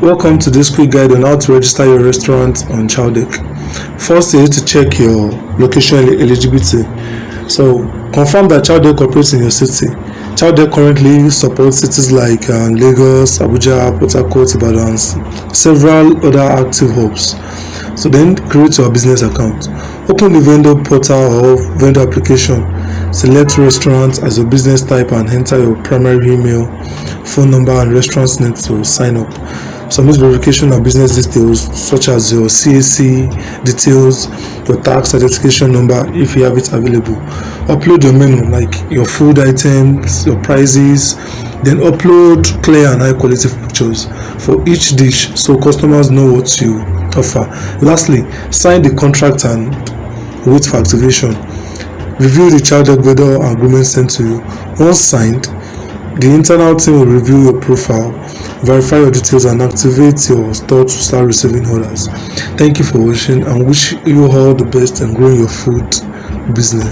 Welcome to this quick guide on how to register your restaurant on Chowdeck. First, you need to check your location eligibility. So, confirm that Chowdeck operates in your city. Chowdeck currently supports cities like Lagos, Abuja, Port Harcourt, Ibadan, and several other active hubs. So then create your business account. Open the vendor portal or vendor application. Select restaurant as your business type and enter your primary email, phone number, and restaurant's name to sign up. Submit verification of business details such as your CAC details, your tax certification number if you have it available. Upload your menu like your food items, your prices, then upload clear and high quality pictures for each dish so customers know what you offer. Lastly, sign the contract and wait for activation. Review the Chowdeck vendor agreement sent to you. Once signed, the internal team will review your profile, verify your details, and activate your store to start receiving orders. Thank you for watching and wish you all the best in growing your food business.